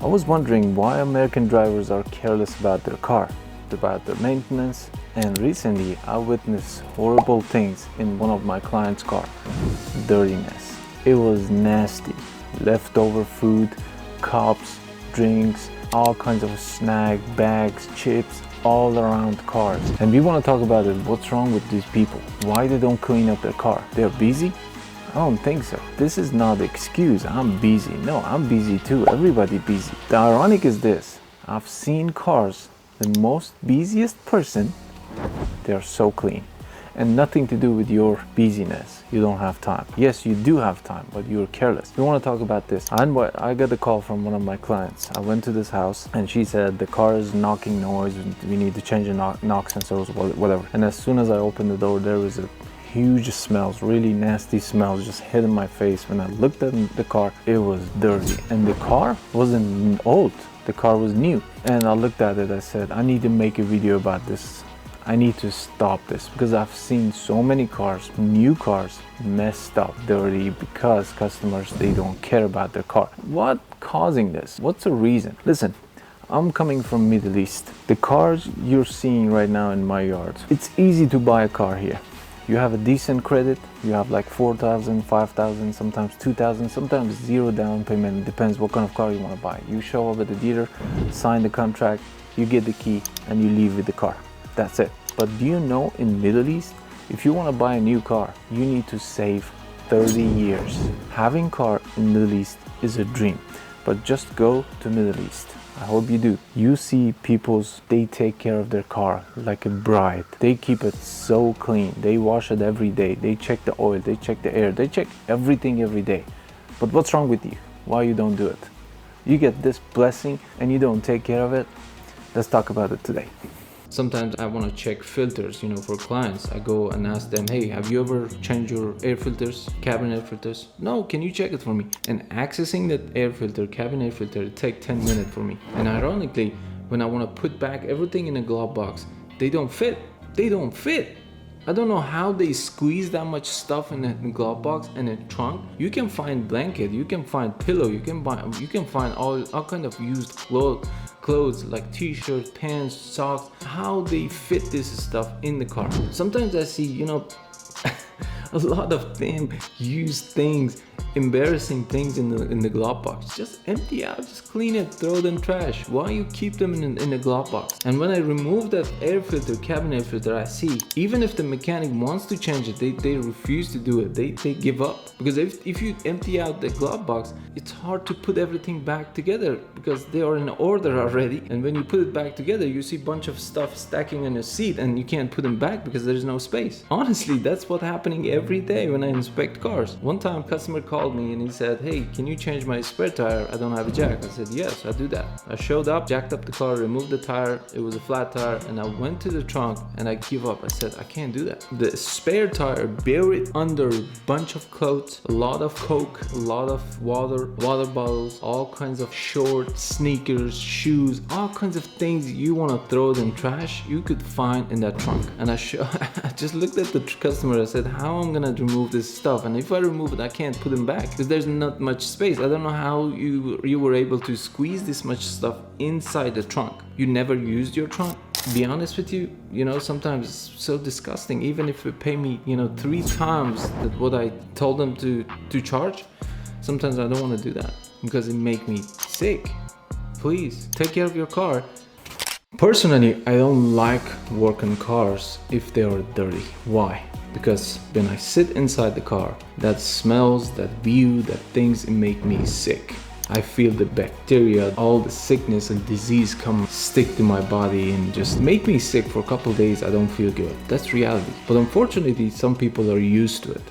was wondering why American drivers are careless about their car, about their maintenance, and recently I witnessed horrible things in one of my clients' car. Dirtiness. It was nasty. Leftover food, cups, drinks, all kinds of snack bags, chips, all around cars. And we want to talk about it. What's wrong with these people? Why they don't clean up their car? They're busy? I don't think so. This is not the excuse. I'm busy. No, I'm busy too. Everybody busy. The ironic is this. I've seen cars, the most busiest person, they're so clean. And nothing to do with your busyness. You don't have time. Yes, you do have time, but you're careless. We want to talk about this. I got a call from one of my clients. I went to this house and she said the car is knocking noise. We need to change the knock sensors, whatever. And as soon as I opened the door, there was a huge smells, really nasty smells just hitting my face. When I looked at the car, it was dirty. And the car wasn't old. The car was new. And I looked at it, I said, I need to make a video about this. I need to stop this because I've seen so many cars, new cars, messed up, dirty because customers, they don't care about their car. What causing this? What's the reason? Listen, I'm coming from Middle East. The cars you're seeing right now in my yard, it's easy to buy a car here. You have a decent credit, you have like 4,000, 5,000, sometimes 2,000, sometimes zero down payment. It depends what kind of car you want to buy. You show up at the dealer, sign the contract, you get the key and you leave with the car. That's it. But do you know in Middle East, if you want to buy a new car, you need to save 30 years. Having a car in Middle East is a dream, but just go to Middle East. I hope you do. You see they take care of their car like a bride. They keep it so clean. They wash it every day. They check the oil, they check the air, they check everything every day. But what's wrong with you? Why you don't do it? You get this blessing and you don't take care of it? Let's talk about it today. Sometimes I want to check filters, for clients. I go and ask them, hey, have you ever changed your air filters, cabin air filters? No, can you check it for me? And accessing that air filter, cabin air filter, it takes 10 minutes for me. And ironically, when I want to put back everything in a glove box, they don't fit. They don't fit. I don't know how they squeeze that much stuff in a glove box and a trunk. You can find blanket, you can find pillow, you can find all kind of used clothes like t-shirts, pants, socks. How they fit this stuff in the car. Sometimes I see, a lot of them use things, embarrassing things in the glove box. Just empty out, just clean it, throw them trash. Why you keep them in the glove box? And when I remove that air filter, cabin air filter, I see even if the mechanic wants to change it, they refuse to do it. They give up. Because if you empty out the glove box, it's hard to put everything back together because they are in order already. And when you put it back together, you see a bunch of stuff stacking on your seat and you can't put them back because there's no space. Honestly, that's what's happening every day when I inspect cars. One time customer called me and he said, hey, can you change my spare tire? I don't have a jack. I said, yes, I do that. I showed up, jacked up the car, removed the tire. It was a flat tire and I went to the trunk and I give up. I said, I can't do that. The spare tire buried under a bunch of clothes, a lot of Coke, a lot of water bottles, all kinds of shorts, sneakers, shoes, all kinds of things you want to throw in trash, you could find in that trunk. And I just looked at the customer. I said, how I'm gonna remove this stuff? And if I remove it, I can't put them back because there's not much space. I don't know how you were able to squeeze this much stuff inside the trunk. You never used your trunk? Be honest with you, sometimes it's so disgusting. Even if you pay me, 3 times that what I told them to charge, sometimes I don't want to do that because it make me sick. Please take care of your car. Personally, I don't like working cars if they are dirty. Why? Because when I sit inside the car, that smells, that view, that things, it make me sick. I feel the bacteria, all the sickness and disease come stick to my body and just make me sick for a couple of days. I don't feel good. That's reality. But unfortunately, some people are used to it.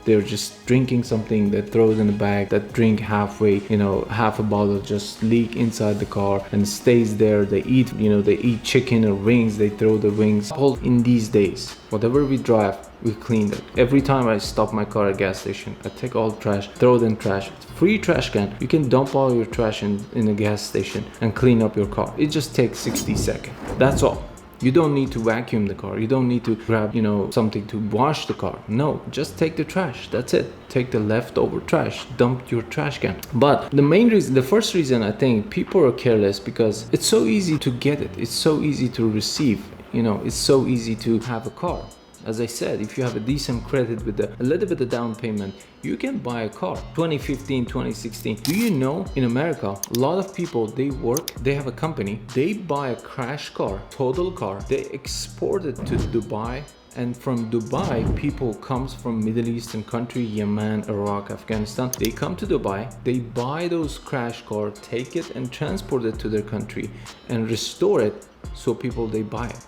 They're just drinking something that throws in the bag, that drink halfway, half a bottle just leak inside the car and stays there. They eat, they eat chicken or wings, they throw the wings. All in these days, whatever we drive, we clean it. Every time I stop my car at a gas station, I take all trash, throw it in trash. It's a free trash can. You can dump all your trash in a gas station and clean up your car. It just takes 60 seconds. That's all. You don't need to vacuum the car. You don't need to grab, something to wash the car. No, just take the trash. That's it. Take the leftover trash, dump your trash can. But the first reason I think people are careless because it's so easy to get it. It's so easy to receive. It's so easy to have a car. As I said, if you have a decent credit with a little bit of down payment, you can buy a car. 2015, 2016. Do you know in America, a lot of people, they have a company, they buy a crash car, total car, they export it to Dubai. And from Dubai, people comes from Middle Eastern country, Yemen, Iraq, Afghanistan. They come to Dubai, they buy those crash cars, take it and transport it to their country and restore it so people, they buy it.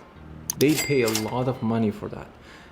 They pay a lot of money for that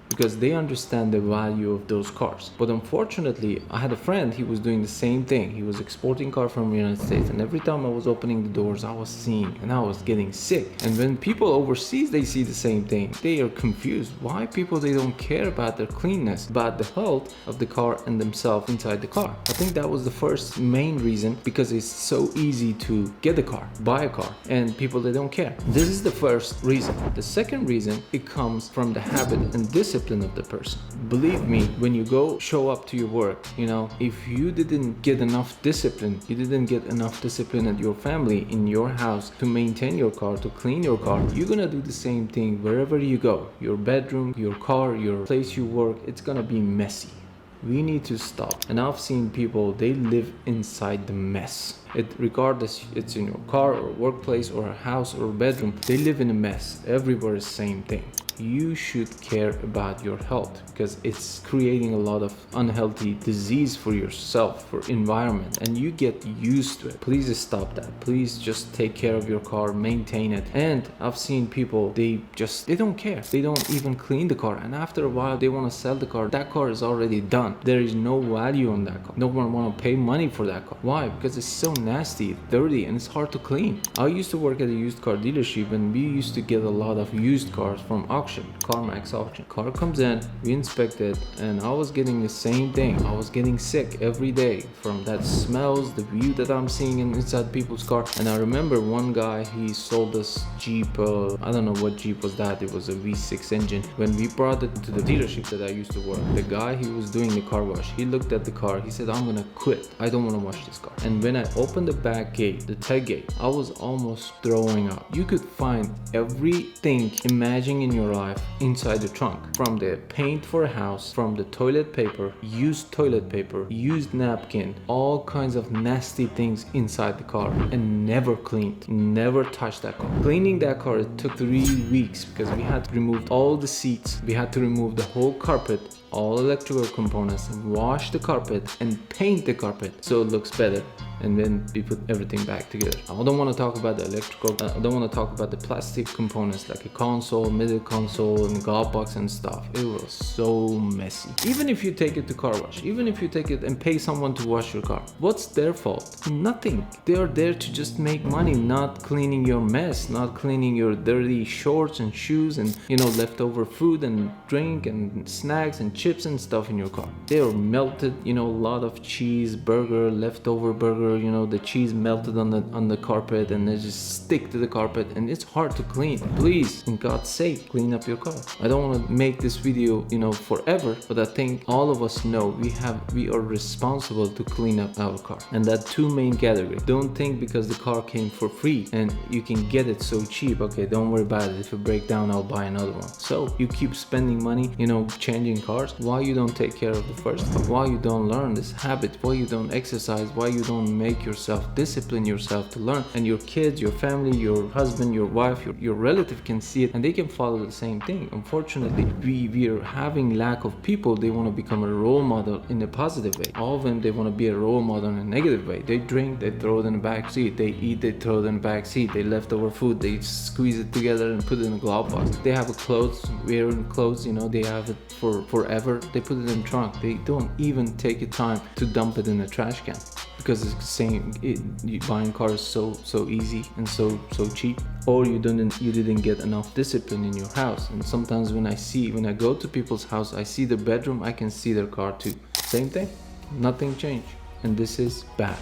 because they understand the value of those cars. But unfortunately, I had a friend, he was doing the same thing. He was exporting car from the United States, and every time I was opening the doors, I was seeing and I was getting sick. And when people overseas, they see the same thing, they are confused. Why people, they don't care about their cleanness, about the health of the car and themselves inside the car? I think that was the first main reason, because it's so easy to get a car, buy a car, and people, they don't care. This is the first reason. The second reason, it comes from the habit and discipline of the person. Believe me, when you go show up to your work, if you didn't get enough discipline, you didn't get enough discipline at your family, in your house, to maintain your car, to clean your car, you're gonna do the same thing wherever you go. Your bedroom, your car, your place you work, it's gonna be messy. We need to stop. And I've seen people, they live inside the mess. Regardless, it's in your car or workplace or a house or a bedroom, they live in a mess. Everywhere is same thing. You should care about your health because it's creating a lot of unhealthy disease for yourself, for environment, and you get used to it. Please stop that. Please just take care of your car, maintain it. And I've seen people, they don't care. They don't even clean the car, and after a while they want to sell the car. That car is already done. There is no value on that car. No one want to pay money for that car. Why? Because it's so nasty, dirty, and it's hard to clean. I used to work at a used car dealership, and we used to get a lot of used cars from CarMax auction. Car comes in, we inspect it, and I was getting the same thing. I was getting sick every day from that smells, the view that I'm seeing inside people's car. And I remember one guy, he sold us Jeep, I don't know what Jeep was that, it was a V6 engine. When we brought it to the dealership that I used to work, the guy, he was doing the car wash, he looked at the car, he said, I'm gonna quit, I don't want to wash this car. And when I opened the back gate, the tailgate, I was almost throwing up. You could find everything imagine in your life inside the trunk, from the paint for a house, from the toilet paper, used napkin, all kinds of nasty things inside the car, and never cleaned, never touched that car. Cleaning that car, it took 3 weeks because we had to remove all the seats, we had to remove the whole carpet, all electrical components, wash the carpet and paint the carpet so it looks better, and then we put everything back together. I don't want to talk about the electrical, I don't want to talk about the plastic components like a console, middle console, and glove box and stuff. It was so messy. Even if you take it to car wash, even if you take it and pay someone to wash your car, what's their fault? Nothing. They are there to just make money, not cleaning your mess, not cleaning your dirty shorts and shoes and leftover food and drink and snacks and chips and stuff in your car. They are melted, a lot of cheese, burger, leftover burger, the cheese melted on the carpet, and they just stick to the carpet, and it's hard to clean. Please, in God's sake, clean up your car. I don't want to make this video, forever, but I think all of us know we are responsible to clean up our car. And that two main categories. Don't think because the car came for free and you can get it so cheap, okay, don't worry about it. If it breaks down, I'll buy another one. So you keep spending money, changing cars. Why you don't take care of the first car? Why you don't learn this habit? Why you don't exercise? Why you don't make yourself, discipline yourself to learn? And your kids, your family, your husband, your wife, your relative can see it and they can follow the same thing. Unfortunately, we are having lack of people. They want to become a role model in a positive way. All of them, they want to be a role model in a negative way. They drink, they throw it in the back seat. They eat, they throw it in the back seat. They leftover food, they squeeze it together and put it in a glove box. They have a clothes, wearing clothes, they have it for forever. They put it in the trunk. They don't even take the time to dump it in a trash can because it's the same. Buying cars so easy and so cheap. Or you didn't get enough discipline in your house. And sometimes when I go to people's house, I see their bedroom, I can see their car too. Same thing, nothing changed. And this is bad.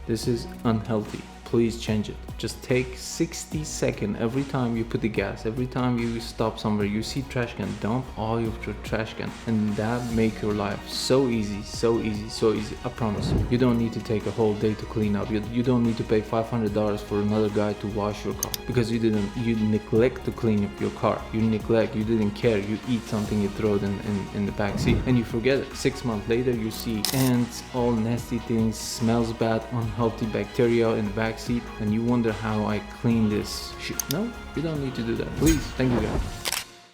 This is unhealthy. please change it. Just take 60 seconds every time you put the gas, every time you stop somewhere, you see trash can, dump all your trash can, and that make your life so easy, so easy, so easy. I promise you. You don't need to take a whole day to clean up. You don't need to pay $500 for another guy to wash your car because you neglect to clean up your car. You didn't care. You eat something, you throw it in the back seat, and you forget it. 6 months later, you see ants, all nasty things, smells bad, unhealthy bacteria in the back seat, and you wonder how I clean this shit. No, you don't need to do that. Please, thank you guys.